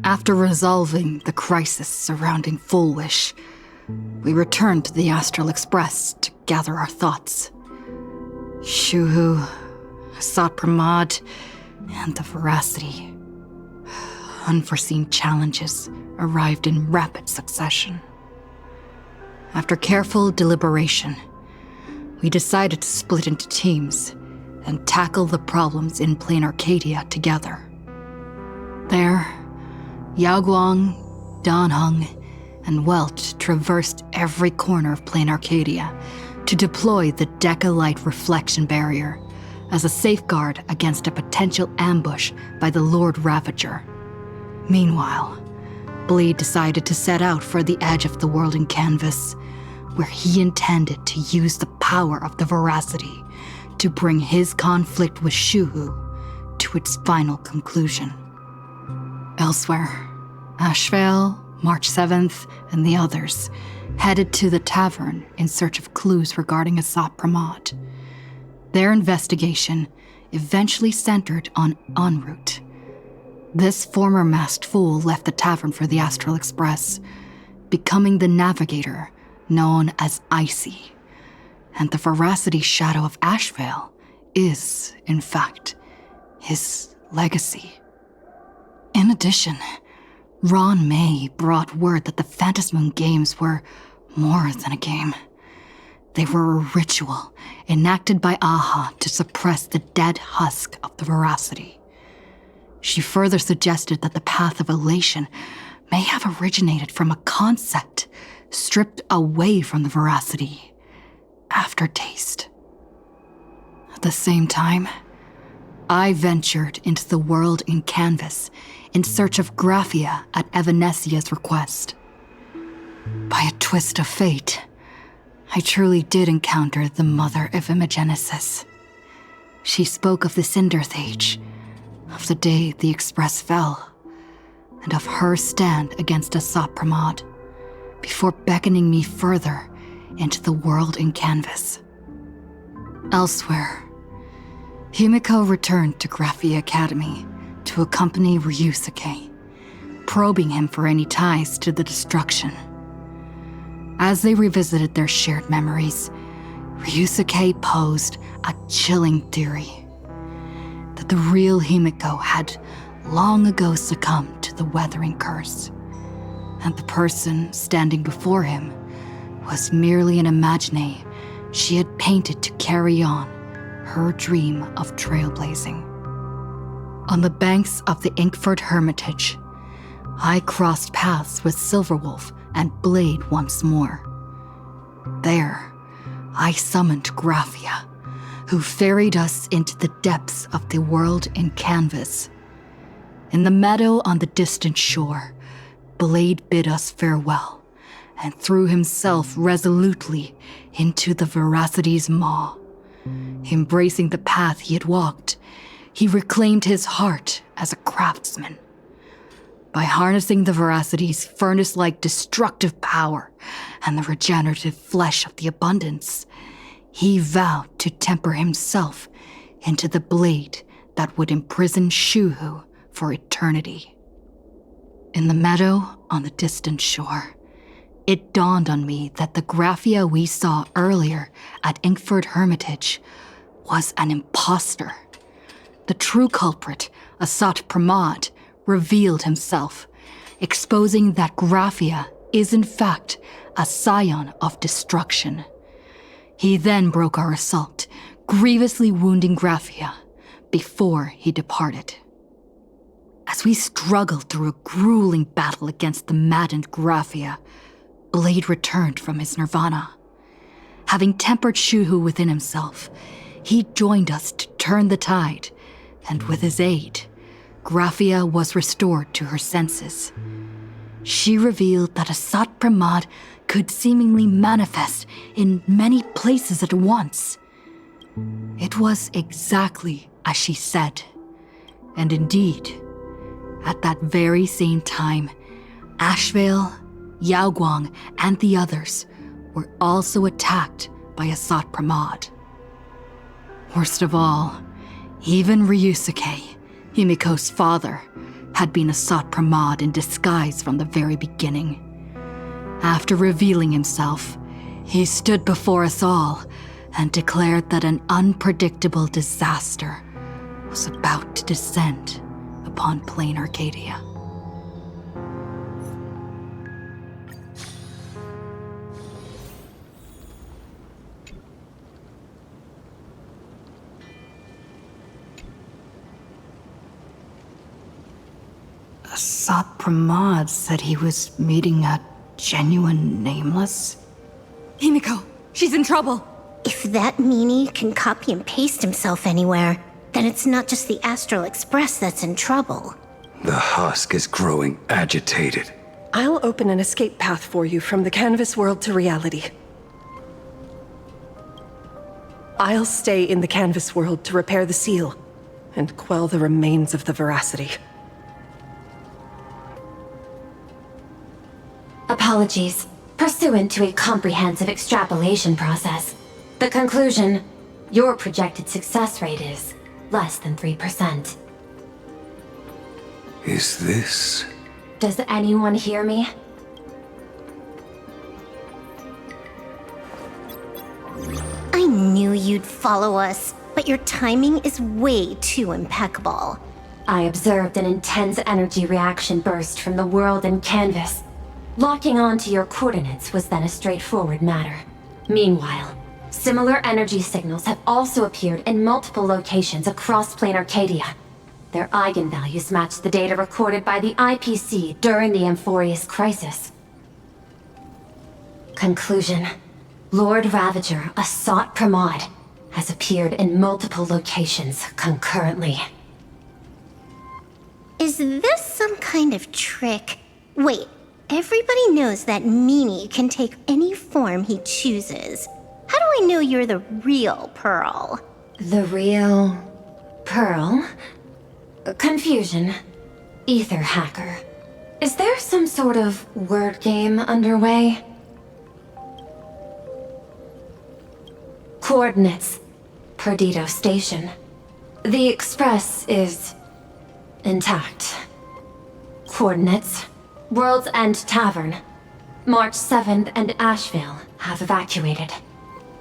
After resolving the crisis surrounding Full Wish, we returned to the Astral Express to gather our thoughts. Shuhu, Sat Pramad, and the Veracity. Unforeseen challenges arrived in rapid succession. After careful deliberation, we decided to split into teams and tackle the problems in Plain Arcadia together. There, Yaoguang, Danheng, and Welt traversed every corner of Plain Arcadia to deploy the Decalite reflection barrier as a safeguard against a potential ambush by the Lord Ravager. Meanwhile, Blade decided to set out for the edge of the world in canvas, where he intended to use the power of the Veracity to bring his conflict with Shuhu to its final conclusion. Elsewhere, Ashvale, March 7th, and the others headed to the tavern in search of clues regarding Asat Pramad. Their investigation eventually centered on en route. This former masked fool left the tavern for the Astral Express, becoming the navigator known as Icy. And the Veracity shadow of Ashvale is, in fact, his legacy. In addition, Ron May brought word that the Phantasmoon games were more than a game. They were a ritual enacted by Aha to suppress the dead husk of the Veracity. She further suggested that the path of elation may have originated from a concept stripped away from the Veracity: aftertaste. At the same time, I ventured into the world in canvas in search of Graphia at Evanesia's request. By a twist of fate, I truly did encounter the mother of Imogenesis. She spoke of the Cinderth Age, of the day the Express fell, and of her stand against Asat Pramad, before beckoning me further into the world in canvas. Elsewhere, Himiko returned to Graphia Academy to accompany Ryusuke, probing him for any ties to the destruction. As they revisited their shared memories, Ryusuke posed a chilling theory that the real Himiko had long ago succumbed to the weathering curse, and the person standing before him was merely an imagine she had painted to carry on her dream of trailblazing. On the banks of the Inkford Hermitage, I crossed paths with Silverwolf and Blade once more. There, I summoned Graphia, who ferried us into the depths of the world in canvas. In the meadow on the distant shore, Blade bid us farewell and threw himself resolutely into the Veracity's maw. Embracing the path he had walked, he reclaimed his heart as a craftsman. By harnessing the Veracity's furnace-like destructive power and the regenerative flesh of the abundance, he vowed to temper himself into the blade that would imprison Shuhu for eternity. In the meadow on the distant shore, it dawned on me that the Graphia we saw earlier at Inkford Hermitage was an imposter. The true culprit, Asat Pramad, revealed himself, exposing that Graphia is in fact a scion of destruction. He then broke our assault, grievously wounding Graphia before he departed. As we struggled through a grueling battle against the maddened Graphia, Blade returned from his nirvana. Having tempered Shuhu within himself, he joined us to turn the tide, and with his aid, Graphia was restored to her senses. She revealed that Asat Pramad could seemingly manifest in many places at once. It was exactly as she said. And indeed, at that very same time, Ashvale, Yaoguang, and the others were also attacked by a Sot Pramod. Worst of all, even Ryusuke, Himiko's father, had been a Sot Pramod in disguise from the very beginning. After revealing himself, he stood before us all and declared that an unpredictable disaster was about to descend upon plain Arcadia. A Sot Pramod said he was meeting a genuine nameless? Himiko, she's in trouble! If that meanie can copy and paste himself anywhere, then it's not just the Astral Express that's in trouble. The husk is growing agitated. I'll open an escape path for you from the canvas world to reality. I'll stay in the canvas world to repair the seal and quell the remains of the veracity. Apologies. Pursuant to a comprehensive extrapolation process, the conclusion, your projected success rate is less than 3%. Is this... Does anyone hear me? I knew you'd follow us, but your timing is way too impeccable. I observed an intense energy reaction burst from the world in canvas. Locking onto your coordinates was then a straightforward matter. Meanwhile, similar energy signals have also appeared in multiple locations across plain Arcadia. Their eigenvalues match the data recorded by the IPC during the Amphorius crisis. Conclusion. Lord Ravager, a Sot Pramod, has appeared in multiple locations concurrently. Is this some kind of trick? Wait, everybody knows that meanie can take any form he chooses. How do I know you're the real Pearl? The real... Pearl? Confusion. Ether hacker. Is there some sort of word game underway? Coordinates. Perdido Station. The Express is... intact. Coordinates. World's End Tavern. March 7th and Asheville have evacuated.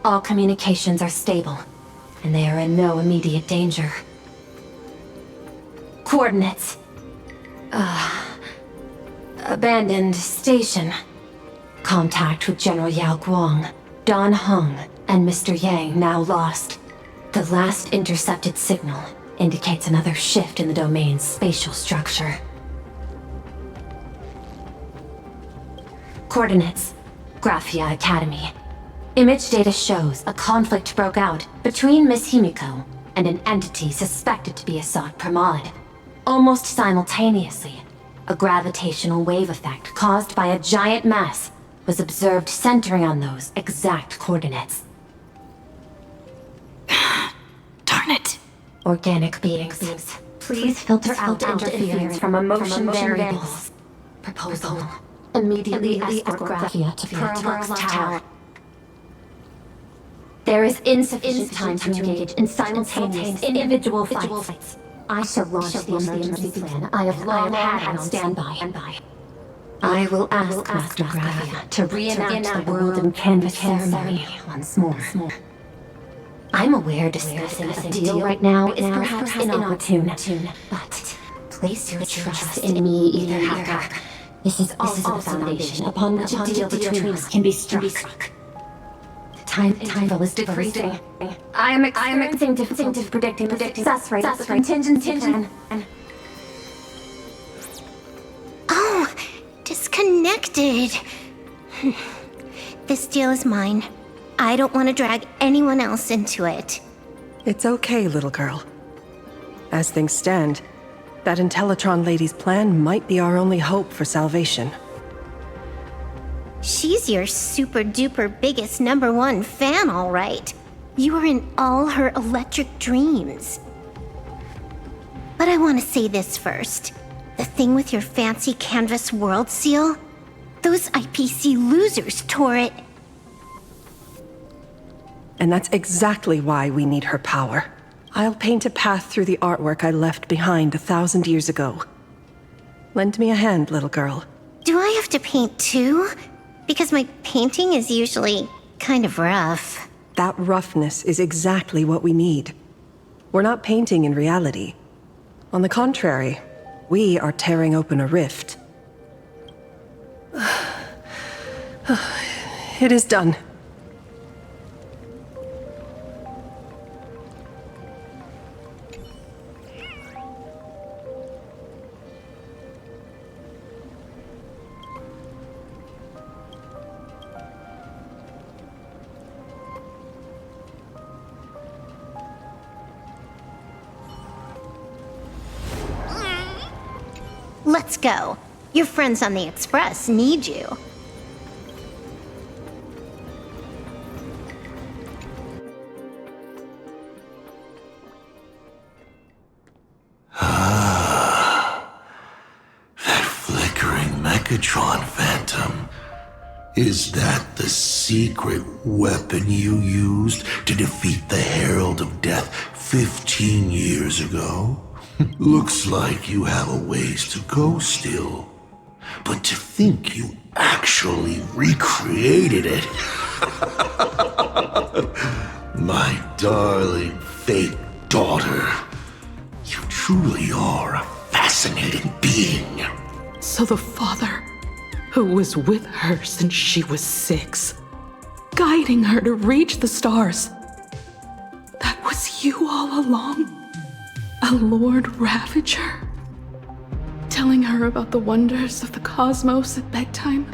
All communications are stable, and they are in no immediate danger. Coordinates. Abandoned station. Contact with General Yao Guang, Don Hung, and Mr. Yang now lost. The last intercepted signal indicates another shift in the domain's spatial structure. Coordinates. Graphia Academy. Image data shows a conflict broke out between Miss Himiko and an entity suspected to be a Sot Pramod. Almost simultaneously, a gravitational wave effect caused by a giant mass was observed centering on those exact coordinates. Darn it. Organic beings, please filter out interference from emotion variables. Proposal. Immediately escort Graphia to Pearl's Tower. There is insufficient time to engage in simultaneous individual fights. I shall launch the emergency plan I have long had on standby. I will ask Master Graphia to reenact the world in canvas ceremony once more. I'm aware discussing a deal right now is perhaps inopportune, but place your trust in me, Ether Hacker. This is also the foundation upon which a deal between us can be struck. Time is decreasing. I am experiencing difficulty predicting the success rate of the contingency plan. Oh, disconnected. This deal is mine. I don't want to drag anyone else into it. It's okay, little girl. As things stand, that Intellitron lady's plan might be our only hope for salvation. She's your super-duper biggest #1 fan, all right. You are in all her electric dreams. But I want to say this first. The thing with your fancy canvas world seal? Those IPC losers tore it. And that's exactly why we need her power. I'll paint a path through the artwork I left behind 1,000 years ago. Lend me a hand, little girl. Do I have to paint too? Because my painting is usually kind of rough. That roughness is exactly what we need. We're not painting in reality. On the contrary, we are tearing open a rift. It is done. Let's go. Your friends on the Express need you. That flickering Megatron phantom. Is that the secret weapon you used to defeat the Herald of Death 15 years ago? Looks like you have a ways to go still. But to think you actually recreated it. My darling fake daughter. You truly are a fascinating being. So the father, who was with her since she was 6, guiding her to reach the stars, that was you all along? A Lord Ravager? Telling her about the wonders of the cosmos at bedtime?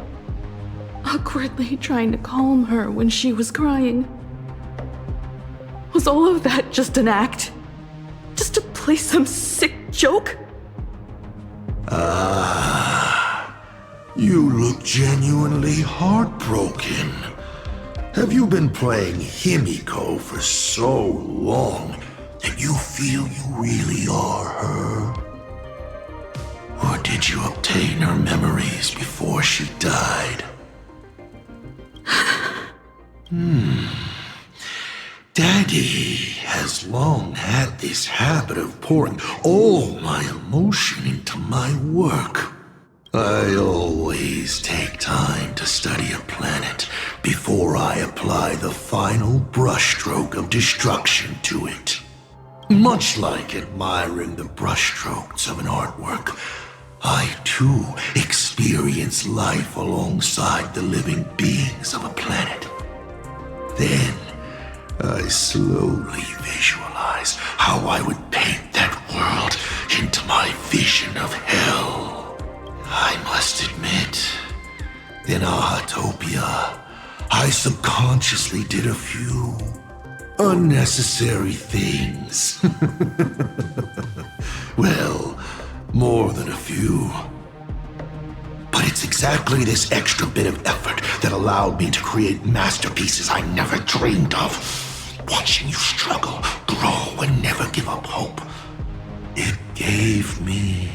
Awkwardly trying to calm her when she was crying? Was all of that just an act? Just to play some sick joke? You look genuinely heartbroken. Have you been playing Himiko for so long that you feel you really are her? Or did you obtain her memories before she died? Daddy has long had this habit of pouring all my emotion into my work. I always take time to study a planet before I apply the final brushstroke of destruction to it. Much like admiring the brushstrokes of an artwork, I too experience life alongside the living beings of a planet. Then, I slowly visualize how I would paint that world into my vision of hell. I must admit, in Ahatopia, I subconsciously did a few unnecessary things. Well, more than a few. But it's exactly this extra bit of effort that allowed me to create masterpieces I never dreamed of. Watching you struggle, grow, and never give up hope. It gave me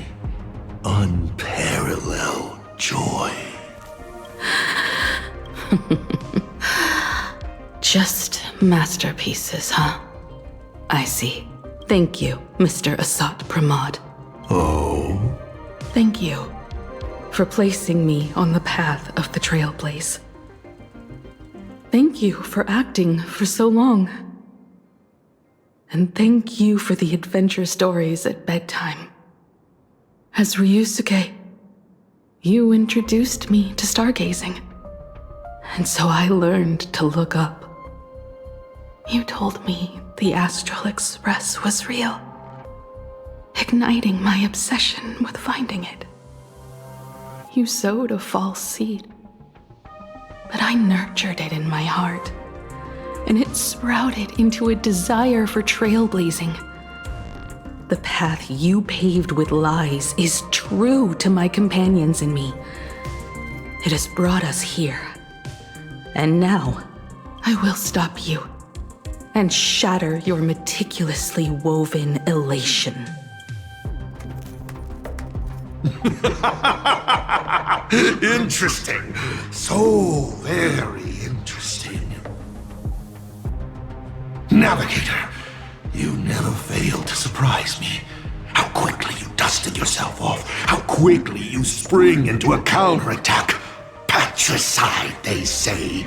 unparalleled joy. Just masterpieces, huh? I see. Thank you, Mr. Asat Pramod. Oh? Thank you for placing me on the path of the Trailblaze. Thank you for acting for so long. And thank you for the adventure stories at bedtime. As Ryusuke, you introduced me to stargazing. And so I learned to look up. You told me the Astral Express was real, igniting my obsession with finding it. You sowed a false seed, but I nurtured it in my heart, and it sprouted into a desire for trailblazing. The path you paved with lies is true to my companions and me. It has brought us here. And now, I will stop you and shatter your meticulously woven elation. Interesting. So very interesting. Navigator, you never failed to surprise me. How quickly you dusted yourself off. How quickly you spring into a counterattack. Patricide, they say,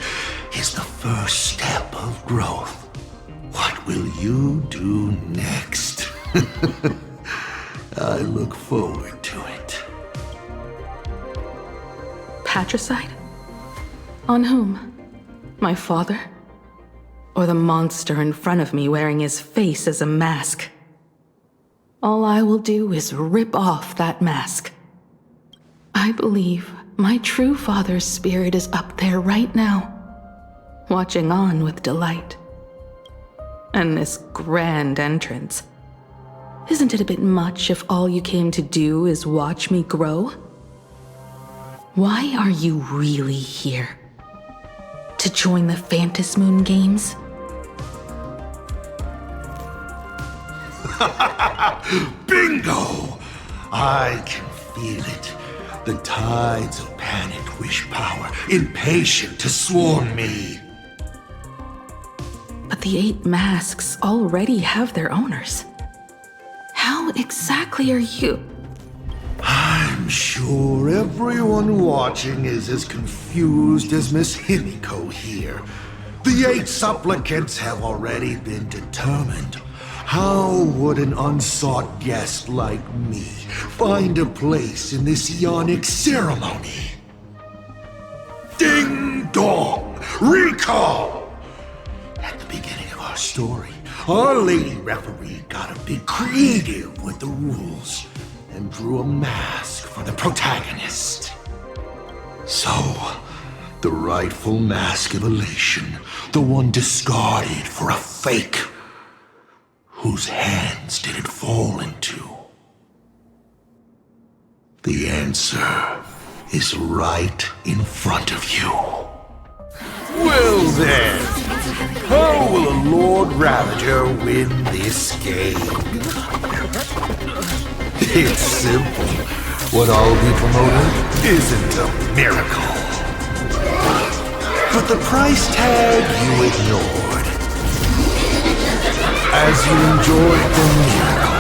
is the first step of growth. What will you do next? I look forward to it. Patricide? On whom? My father? Or the monster in front of me wearing his face as a mask? All I will do is rip off that mask. I believe my true father's spirit is up there right now, watching on with delight. And this grand entrance. Isn't it a bit much if all you came to do is watch me grow? Why are you really here? To join the Phantasmoon games? Bingo! I can feel it. The tides of panicked wish power, impatient to swarm me. But the 8 masks already have their owners. How exactly are you? I'm sure everyone watching is as confused as Miss Himiko here. The 8 supplicants have already been determined. How would an unsought guest like me find a place in this Ionic ceremony? Ding dong! Recall! At the beginning of our story, our lady referee got a bit creative with the rules and drew a mask for the protagonist. So, the rightful mask of elation, the one discarded for a fake. Whose hands did it fall into? The answer is right in front of you. Well then, how will a Lord Ravager win this game? It's simple. What I'll be promoting isn't a miracle. But the price tag you ignored. As you enjoyed the miracle.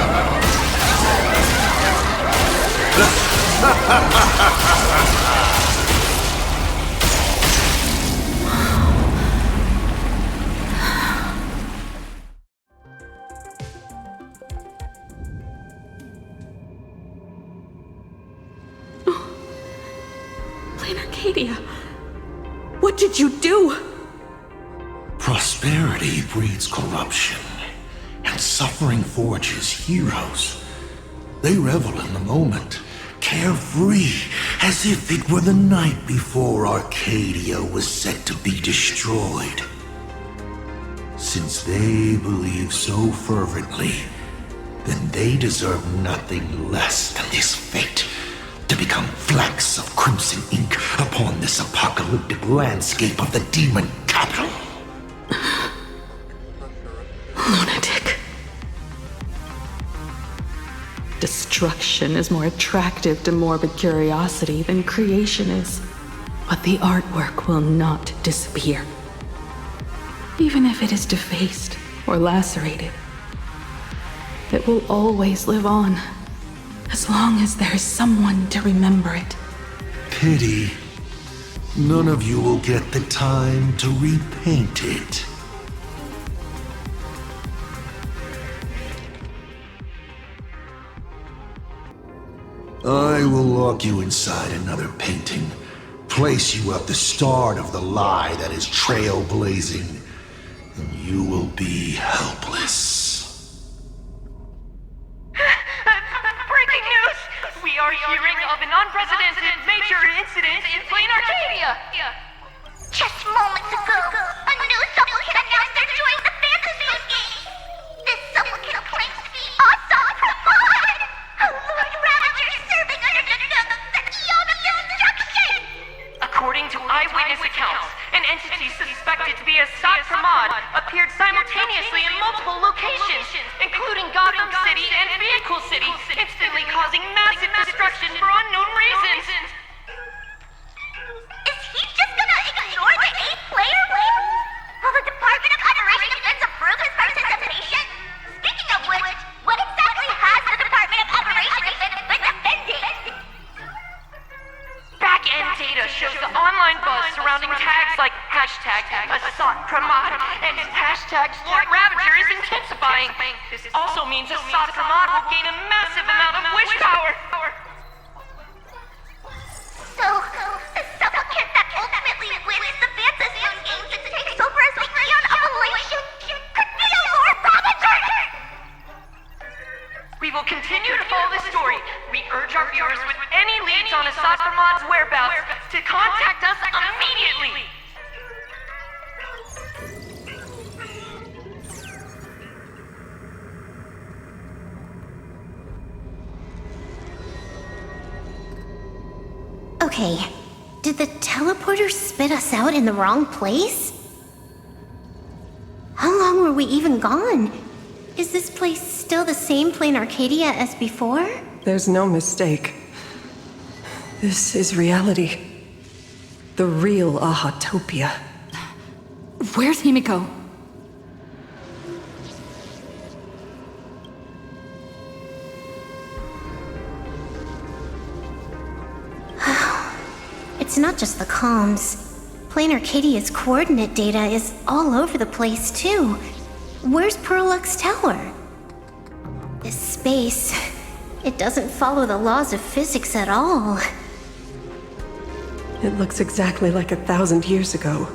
Plain Arcadia, what did you do? Prosperity breeds corruption, and suffering forges heroes. They revel in the moment, carefree, as if it were the night before Arcadia was set to be destroyed. Since they believe so fervently, then they deserve nothing less than this fate, to become flecks of crimson ink upon this apocalyptic landscape of the demon capital. Lunatic. Destruction is more attractive to morbid curiosity than creation is. But the artwork will not disappear. Even if it is defaced or lacerated, it will always live on, as long as there is someone to remember it. Pity. None of you will get the time to repaint it. I will lock you inside another painting, place you at the start of the lie that is trailblazing, and you will be helpless. Breaking news! We are hearing of an unprecedented major incident in Plain Arcadia! Just moments ago, a new supplicant announced they're joining the fantasy game. This supplicant claims to be awesome Pramod, a Lord Ravager serving under the Ionic instruction. According to eyewitness accounts, an entity suspected to be a Sot Pramod appeared simultaneously in multiple locations, including Gotham City and Vehicle City, instantly causing massive destruction for unknown reasons. Is he just gonna ignore the 8-player win? Will the Department of Operation Defense approve his hashtag Assad Pramod, and hashtag Lord Ravager is intensifying. This also means Assad Pramod will gain a massive amount of wish power. So, a supplicant that ultimately wins the Fantasy Games and takes over as the Eon of Elation could be a Lord Ravager! We will continue to follow this story. We urge our viewers with any leads on Assad Pramod's whereabouts to contact us immediately. Okay, did the teleporter spit us out in the wrong place? How long were we even gone? Is this place still the same plain Arcadia as before? There's no mistake. This is reality. The real Ahatopia. Where's Himiko? It's not just the comms. Plain Arcadia's coordinate data is all over the place, too. Where's Perlux Tower? This space, it doesn't follow the laws of physics at all. It looks exactly like 1,000 years ago,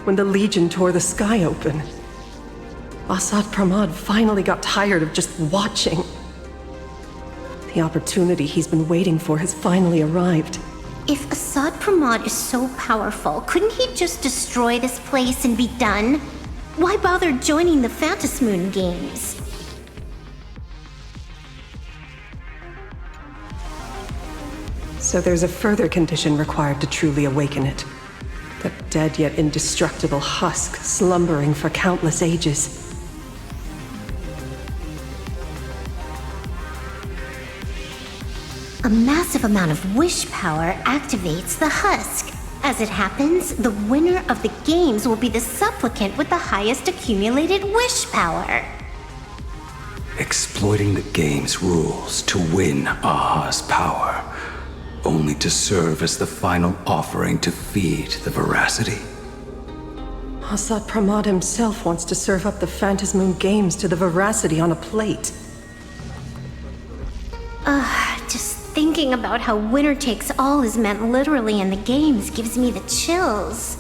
when the Legion tore the sky open. Assad Pramod finally got tired of just watching. The opportunity he's been waiting for has finally arrived. If Assad Pramod is so powerful, couldn't he just destroy this place and be done? Why bother joining the Phantasmoon Games? So there's a further condition required to truly awaken it. That dead yet indestructible husk slumbering for countless ages. A massive amount of wish power activates the husk. As it happens, the winner of the games will be the supplicant with the highest accumulated wish power. Exploiting the game's rules to win Aha's power, only to serve as the final offering to feed the veracity. Assad Pramod himself wants to serve up the Phantasmoon Games to the veracity on a plate. Just thinking about how winner takes all is meant literally in the games gives me the chills.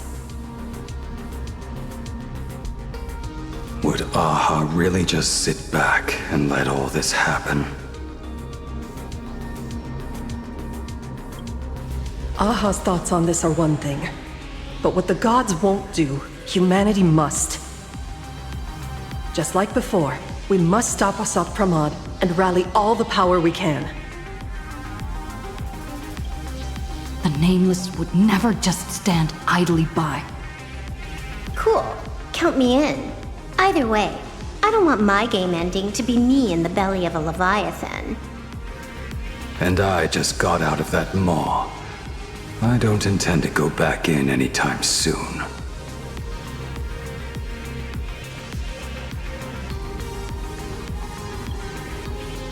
Would Aha really just sit back and let all this happen? Aha's thoughts on this are one thing, but what the gods won't do, humanity must. Just like before, we must stop Assad Pramod and rally all the power we can. The Nameless would never just stand idly by. Cool. Count me in. Either way, I don't want my game ending to be me in the belly of a Leviathan. And I just got out of that maw. I don't intend to go back in anytime soon.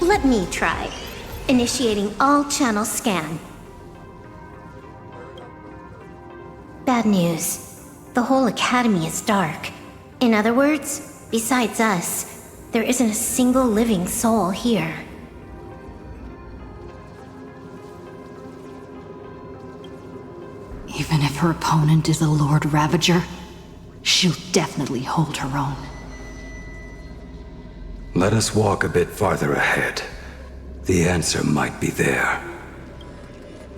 Let me try. Initiating all channel scan. Bad news. The whole academy is dark. In other words, besides us, there isn't a single living soul here. Even if her opponent is a Lord Ravager, she'll definitely hold her own. Let us walk a bit farther ahead. The answer might be there.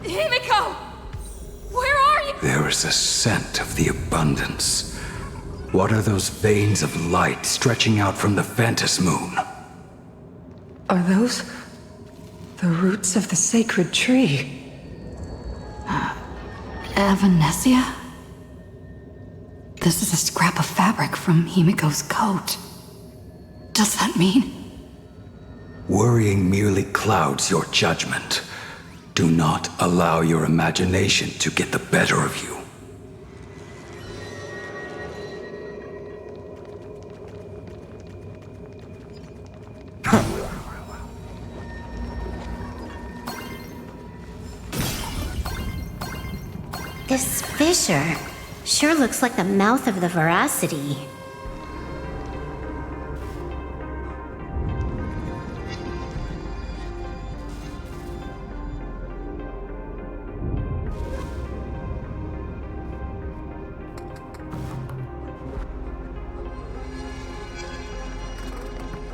Himiko! Where are you? There is a scent of the abundance. What are those veins of light stretching out from the Phantasmoon? Are those the roots of the sacred tree? Avanesia? This is a scrap of fabric from Himiko's coat. Does that mean? Worrying merely clouds your judgment. Do not allow your imagination to get the better of you. This fissure, Sure looks like the mouth of the Veracity.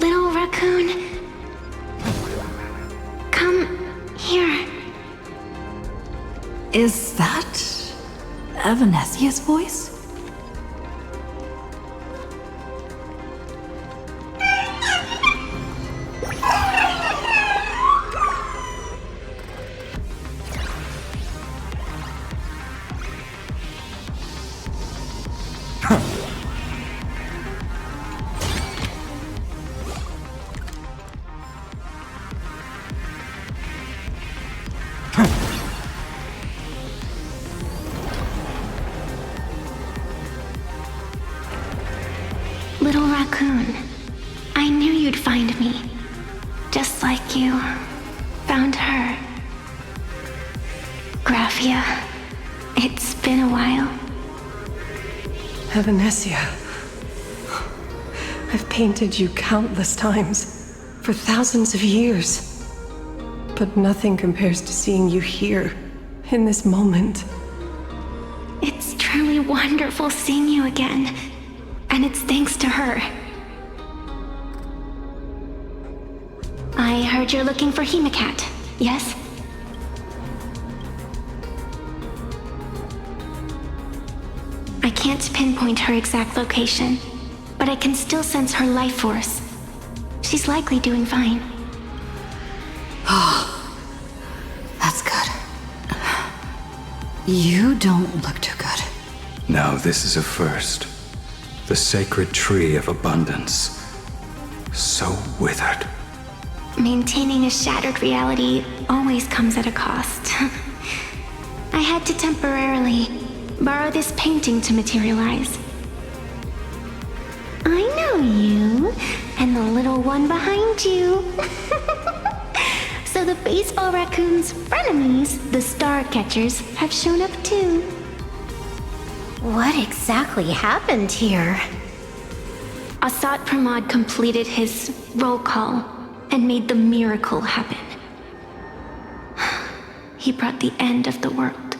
Little raccoon, come here. Is that Evanesia's voice? Little raccoon, I knew you'd find me. Just like you found her. Graphia, it's been a while. Evanesia. I've painted you countless times, for thousands of years. But nothing compares to seeing you here, in this moment. It's truly wonderful seeing you again. And it's thanks to her. I heard you're looking for Hemacat, yes? I can't pinpoint her exact location, but I can still sense her life force. She's likely doing fine. That's good. You don't look too good. Now this is a first. The sacred tree of abundance. So withered. Maintaining a shattered reality always comes at a cost. I had to temporarily borrow this painting to materialize. I know you, and the little one behind you. So the baseball raccoon's frenemies, the star catchers, have shown up too. What exactly happened here? Asat Pramod completed his roll call and made the miracle happen. He brought the end of the world.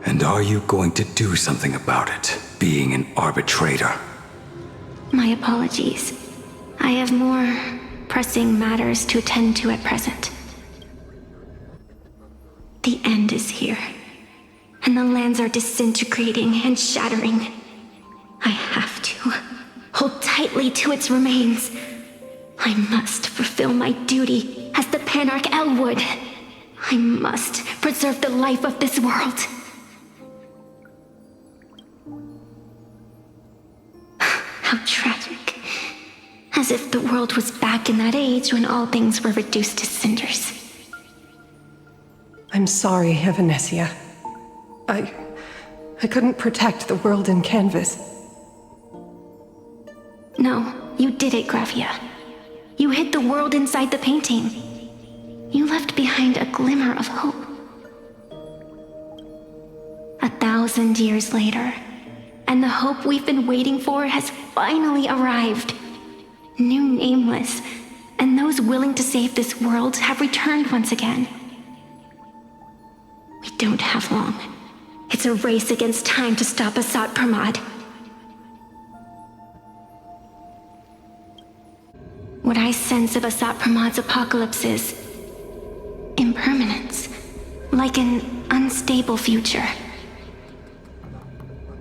And are you going to do something about it, being an arbitrator? My apologies. I have more pressing matters to attend to at present. The end is here, and the lands are disintegrating and shattering. I have to hold tightly to its remains. I must fulfill my duty as the Panarch Elwood. I must preserve the life of this world. How tragic. As if the world was back in that age when all things were reduced to cinders. I'm sorry, Evanesia. I couldn't protect the world in canvas. No, you did it, Gravia. You hid the world inside the painting. You left behind a glimmer of hope. 1,000 years later, and the hope we've been waiting for has finally arrived. New Nameless, and those willing to save this world have returned once again. We don't have long. It's a race against time to stop Asat Pramod. What I sense of Asat Pramod's apocalypse is impermanence, like an unstable future.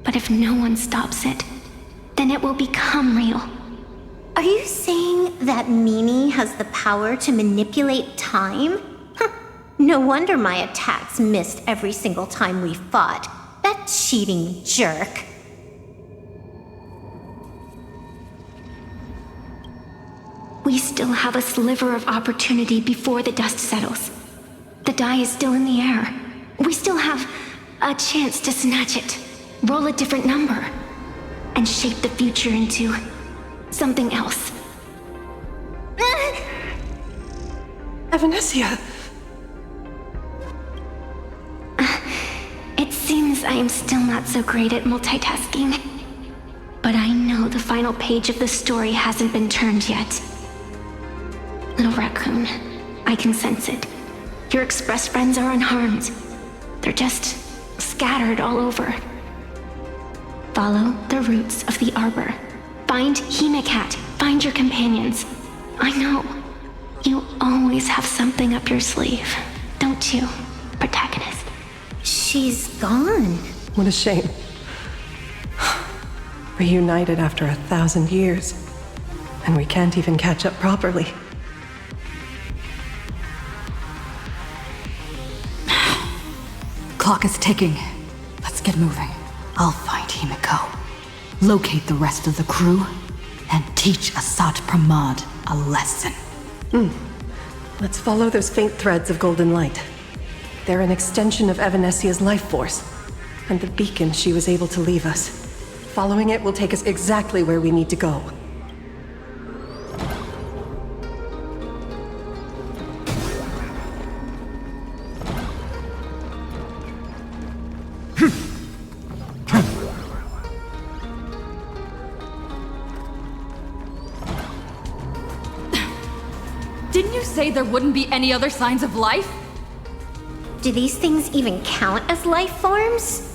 But if no one stops it, then it will become real. Are you saying that Mimi has the power to manipulate time? No wonder my attacks missed every single time we fought. That cheating jerk. We still have a sliver of opportunity before the dust settles. The die is still in the air. We still have a chance to snatch it, roll a different number, and shape the future into something else. Evanesia! It seems I am still not so great at multitasking. But I know the final page of the story hasn't been turned yet. Little raccoon, I can sense it. Your express friends are unharmed. They're just scattered all over. Follow the roots of the arbor. Find Hinacat. Find your companions. I know. You always have something up your sleeve, don't you, protagonist? She's gone. What a shame. Reunited after 1,000 years. And we can't even catch up properly. Clock is ticking. Let's get moving. I'll find Himiko, locate the rest of the crew, and teach Asat Pramod a lesson. Let's follow those faint threads of golden light. They're an extension of Evanesia's life force, and the beacon she was able to leave us. Following it will take us exactly where we need to go. Didn't you say there wouldn't be any other signs of life? Do these things even count as life forms?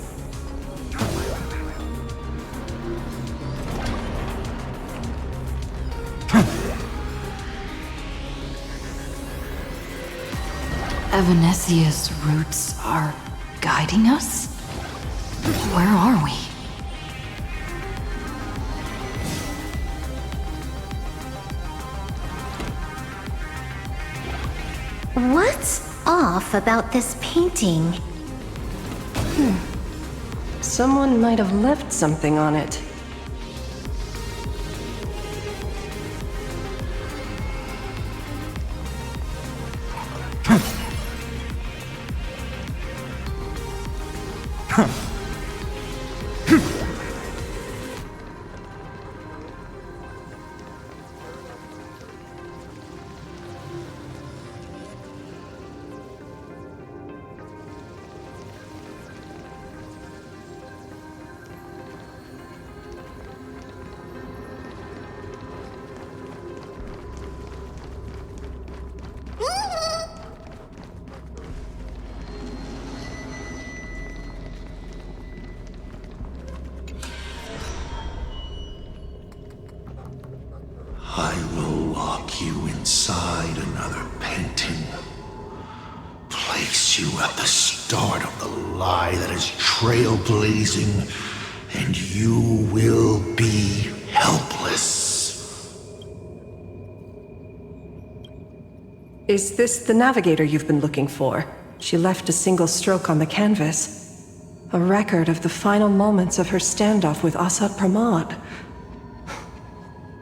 Evanesia's roots are guiding us? Where are we? What's off about this painting? Someone might have left something on it. I will lock you inside another painting. Place you at the start of the lie that is trailblazing, and you will be helpless. Is this the navigator you've been looking for? She left a single stroke on the canvas. A record of the final moments of her standoff with Asat Pramod.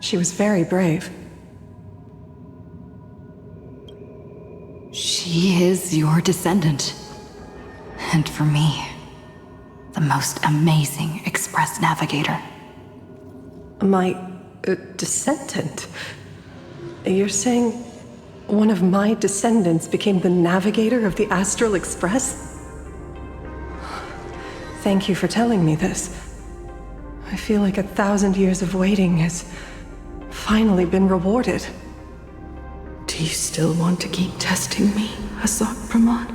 She was very brave. She is your descendant. And for me, the most amazing express navigator. My descendant? You're saying one of my descendants became the navigator of the Astral Express? Thank you for telling me this. I feel like 1,000 years of waiting has finally been rewarded. Do you still want to keep testing me, Asat Pramod?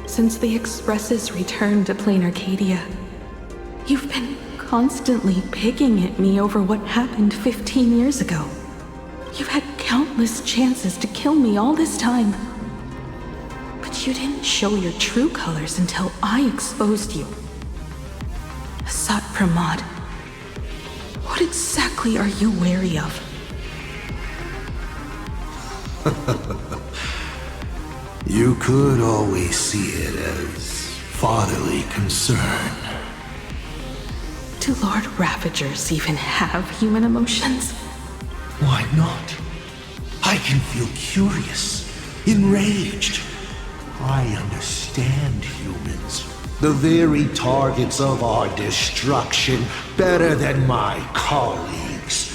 Since the Express's return to Plain Arcadia, you've been constantly picking at me over what happened 15 years ago. You've had countless chances to kill me all this time. But you didn't show your true colors until I exposed you. Asat Pramod, what exactly are you wary of? You could always see it as fatherly concern. Do Lord Ravagers even have human emotions? Why not? I can feel curious, enraged. I understand humans, the very targets of our destruction, better than my colleagues.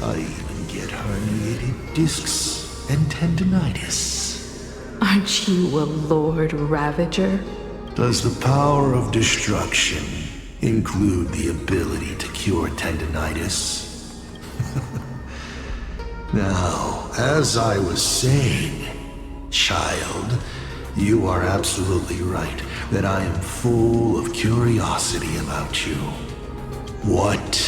I even get herniated discs and tendinitis. Aren't you a Lord Ravager? Does the power of destruction include the ability to cure tendinitis? Now, as I was saying, child, you are absolutely right that I am full of curiosity about you. What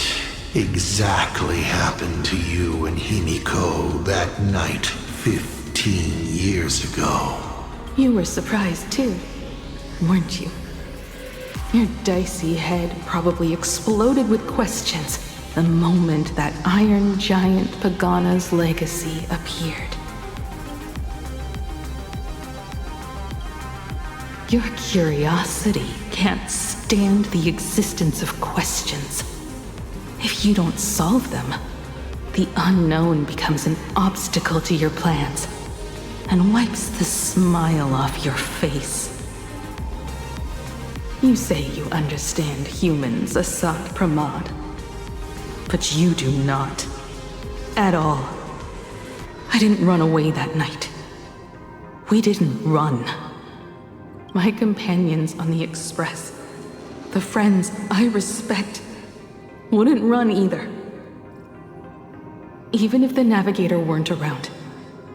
exactly happened to you and Himiko that night 15 years ago? You were surprised too, weren't you? Your dicey head probably exploded with questions the moment that Iron Giant Pagana's legacy appeared. Your curiosity can't stand the existence of questions. If you don't solve them, the unknown becomes an obstacle to your plans and wipes the smile off your face. You say you understand humans, Assad Pramod, but you do not. At all. I didn't run away that night. We didn't run. My companions on the Express, the friends I respect, wouldn't run either. Even if the Navigator weren't around,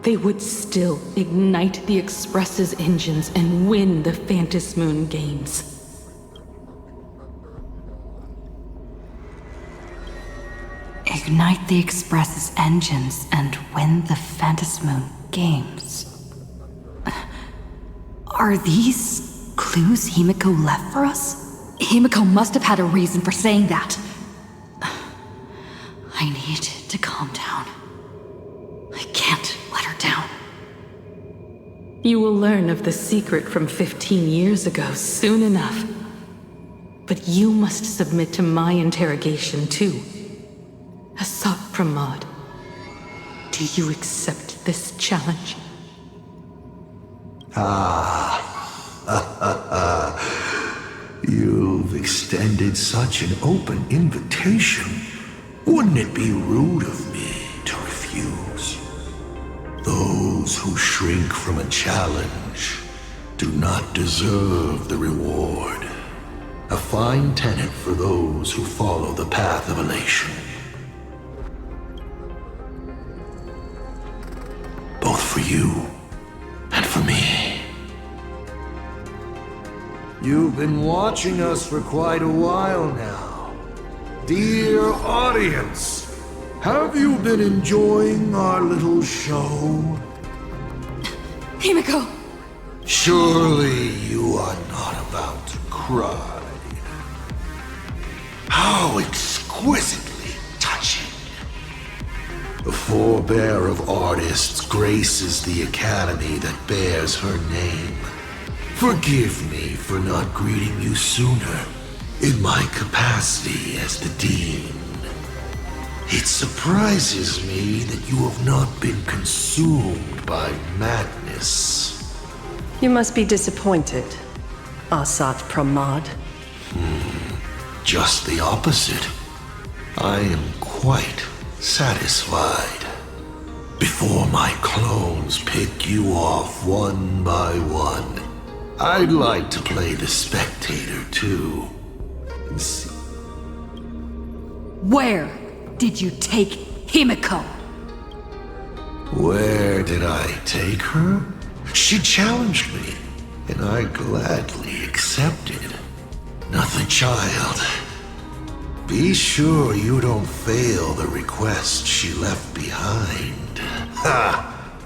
they would still ignite the Express's engines and win the Phantasmoon games. Ignite the Express's engines and win the Phantasmoon games. Are these clues Himiko left for us? Himiko must have had a reason for saying that. I need to calm down. I can't let her down. You will learn of the secret from 15 years ago soon enough. But you must submit to my interrogation too. Assad Pramod, do you accept this challenge? You've extended such an open invitation. Wouldn't it be rude of me to refuse? Those who shrink from a challenge do not deserve the reward. A fine tenet for those who follow the path of elation. Both for you and for me. You've been watching us for quite a while now. Dear audience, have you been enjoying our little show? Himiko! Surely you are not about to cry. How exquisitely touching. The forebear of artists graces the academy that bears her name. Forgive me for not greeting you sooner in my capacity as the Dean. It surprises me that you have not been consumed by madness. You must be disappointed, Assad Pramod. Just the opposite. I am quite satisfied. Before my clones pick you off one by one, I'd like to play the spectator too. And see. Where did you take Himiko? Where did I take her? She challenged me, and I gladly accepted. Nothing, child. Be sure you don't fail the request she left behind. Ha!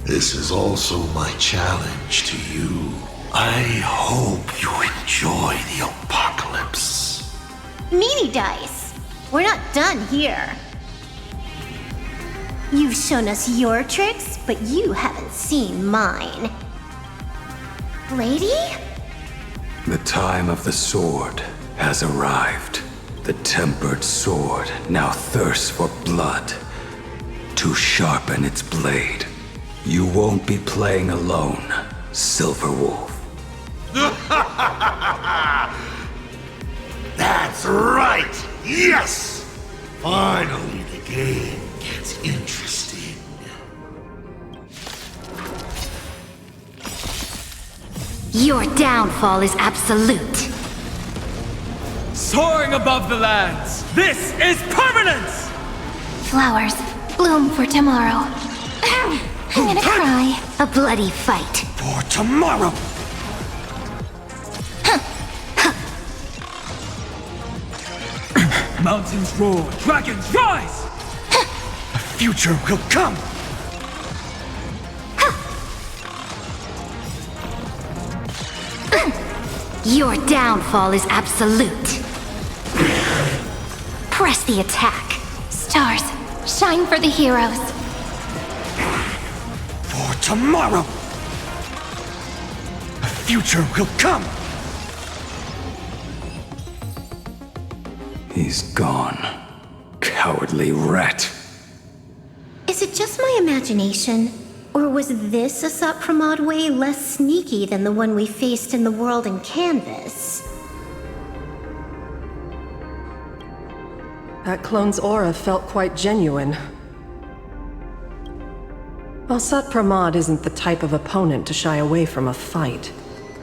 This is also my challenge to you. I hope you enjoy the apocalypse. Meanie Dice, we're not done here. You've shown us your tricks, but you haven't seen mine. Lady? The time of the sword has arrived. The tempered sword now thirsts for blood. To sharpen its blade, you won't be playing alone, Silver Wolf. That's right! Yes! Finally, the game gets interesting. Your downfall is absolute. Soaring above the lands, this is permanence! Flowers bloom for tomorrow. I'm gonna cry. A bloody fight. For tomorrow! Mountains roar, dragons rise! A future will come! Your downfall is absolute. Press the attack. Stars, shine for the heroes. For tomorrow! A future will come! He's gone. Cowardly rat. Is it just my imagination? Or was this Asat Pramod way less sneaky than the one we faced in the world in Canvas? That clone's aura felt quite genuine. Asat Pramod isn't the type of opponent to shy away from a fight.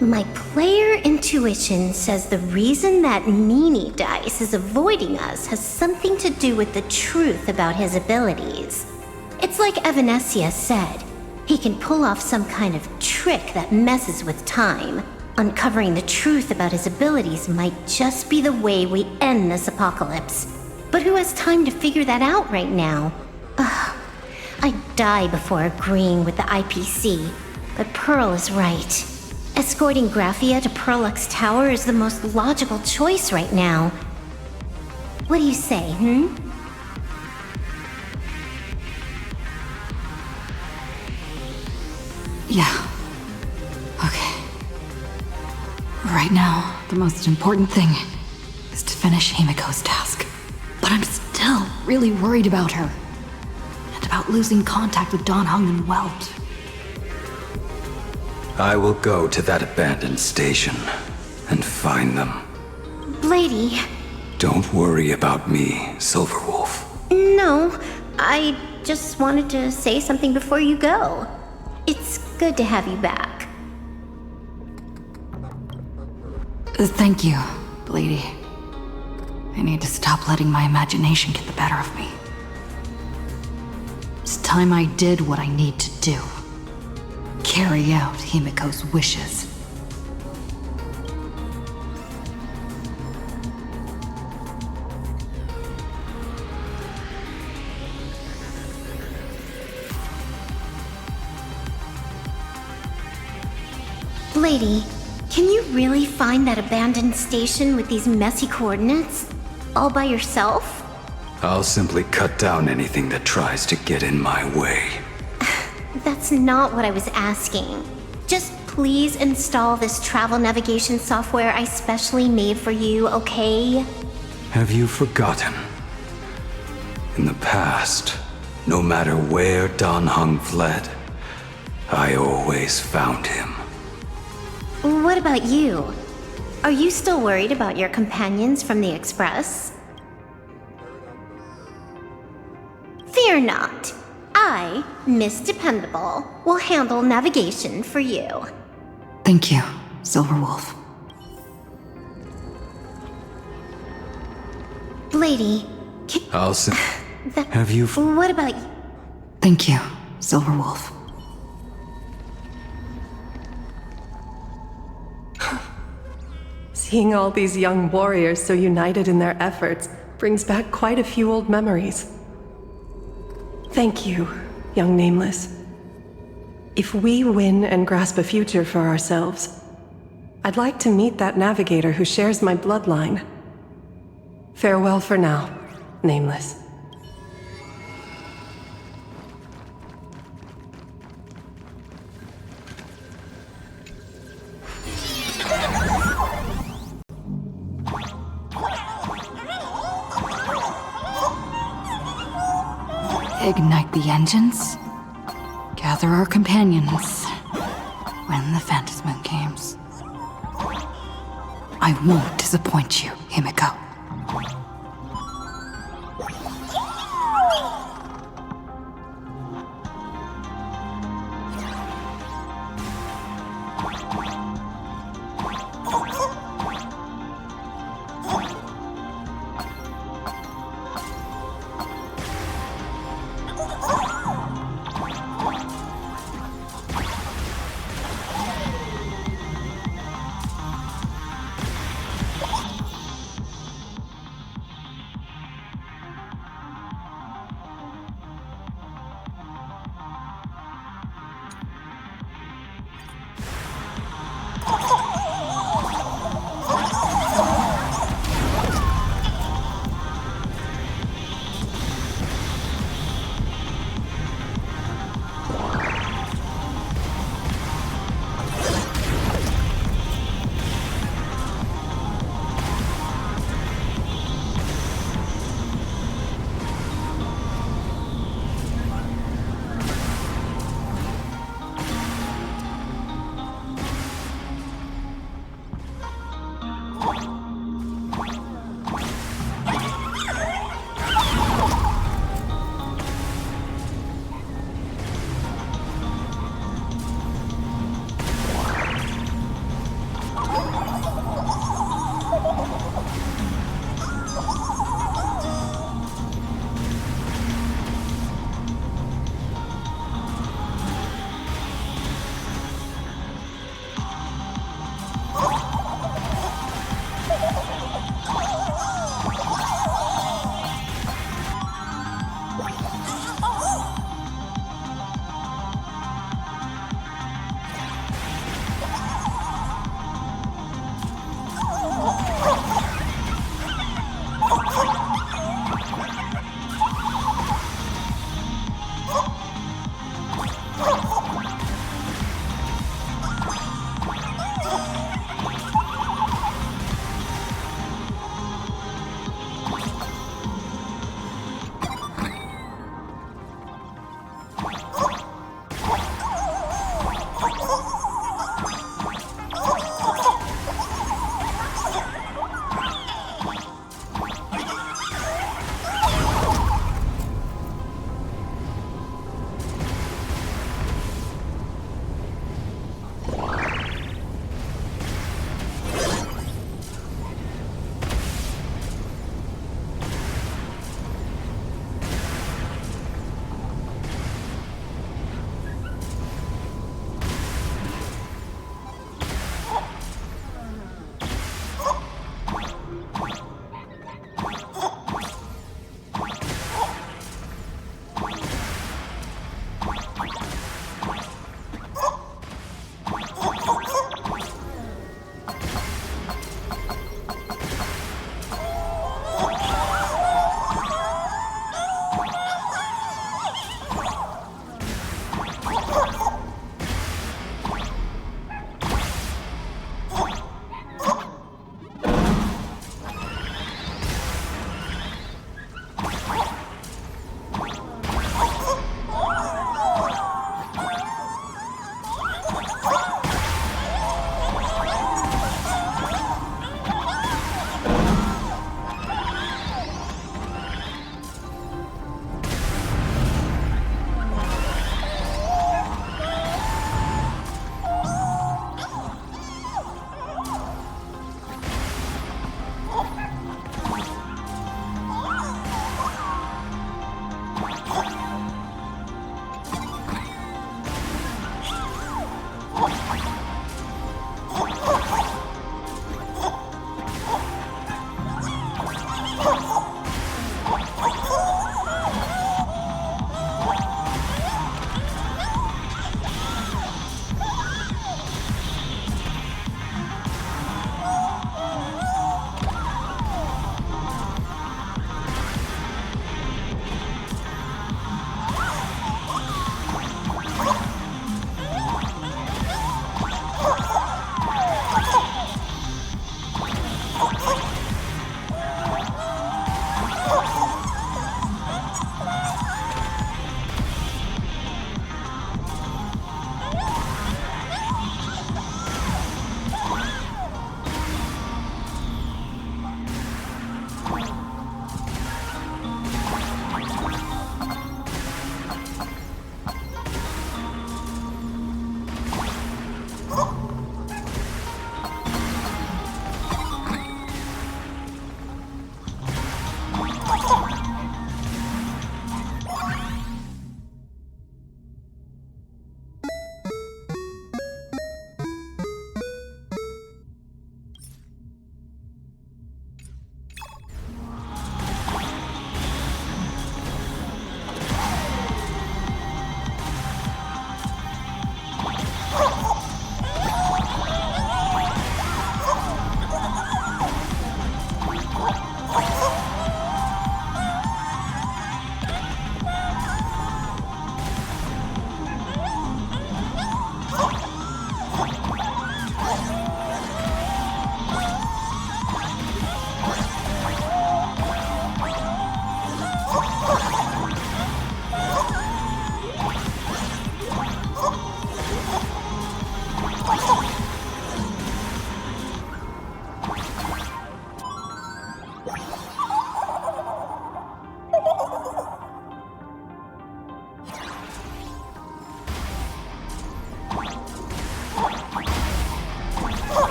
My player intuition says the reason that meanie dice is avoiding us has something to do with the truth about his abilities. It's like Evanescia said, he can pull off some kind of trick that messes with time. Uncovering the truth about his abilities might just be the way we end this apocalypse. But who has time to figure that out right now? Ugh, I'd die before agreeing with the IPC, but Pearl is right. Escorting Graphia to Perlux Tower is the most logical choice right now. What do you say, Yeah. Okay. Right now, the most important thing is to finish Himiko's task. But I'm still really worried about her. And about losing contact with Don Hung and Welt. I will go to that abandoned station and find them. Lady. Don't worry about me, Silverwolf. No, I just wanted to say something before you go. It's good to have you back. Thank you, lady. I need to stop letting my imagination get the better of me. It's time I did what I need to do. Carry out Himiko's wishes. Lady, can you really find that abandoned station with these messy coordinates? All by yourself? I'll simply cut down anything that tries to get in my way. That's not what I was asking. Just please install this travel navigation software I specially made for you, okay? Have you forgotten? In the past, no matter where Don Hung fled, I always found him. What about you? Are you still worried about your companions from the Express? Fear not. I, Miss Dependable, will handle navigation for you. Thank you, Silverwolf. Lady, can... Have you... What about you? Thank you, Silverwolf. Seeing all these young warriors so united in their efforts brings back quite a few old memories. Thank you, young Nameless. If we win and grasp a future for ourselves, I'd like to meet that navigator who shares my bloodline. Farewell for now, Nameless. Ignite the engines. Gather our companions. When the Phantasm comes. I won't disappoint you, Himiko.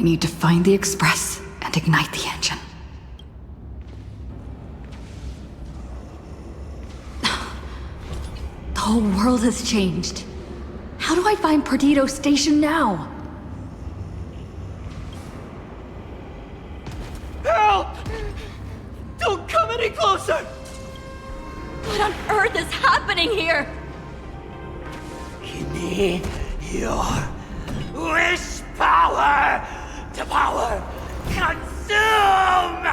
I need to find the express and ignite the engine. The whole world has changed. How do I find Perdido Station now? Help! Don't come any closer! What on earth is happening here? Give me your wish power to power consume!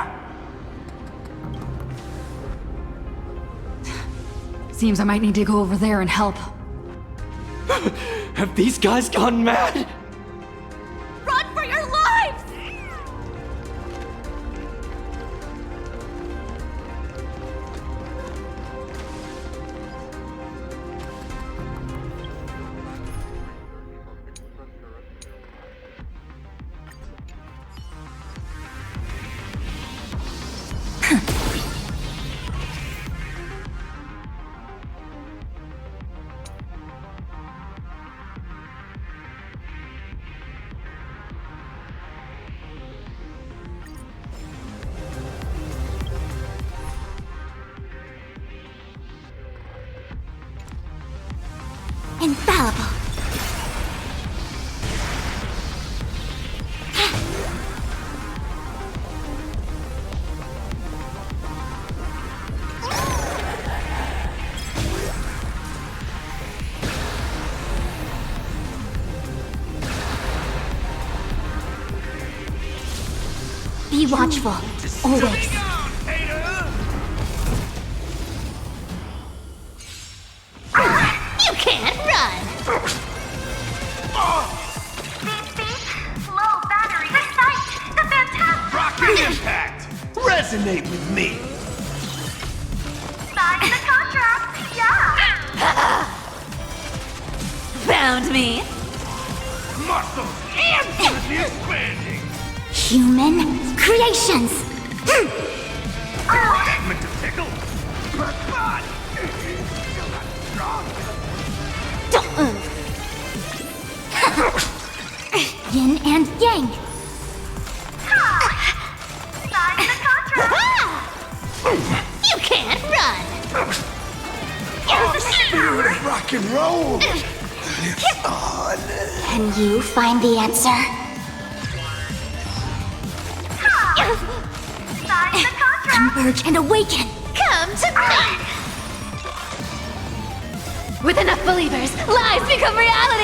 Seems I might need to go over there and help. Have these guys gone mad? Run for your lives! Infallible. Be watchful, always. You can't run! Beep beep. Low battery. The sight. The fantastic. Rocket impact! Resonate with me! Sign the contract. Yeah. Found me. muscles infinitely expanding. Human creations! Meant to tickle. But still not strong. Don't move. Yin and yang. You can't run. The spirit of rock and roll lives on. Can you find the answer? Converge and awaken. Come to me. With enough believers, lies become reality.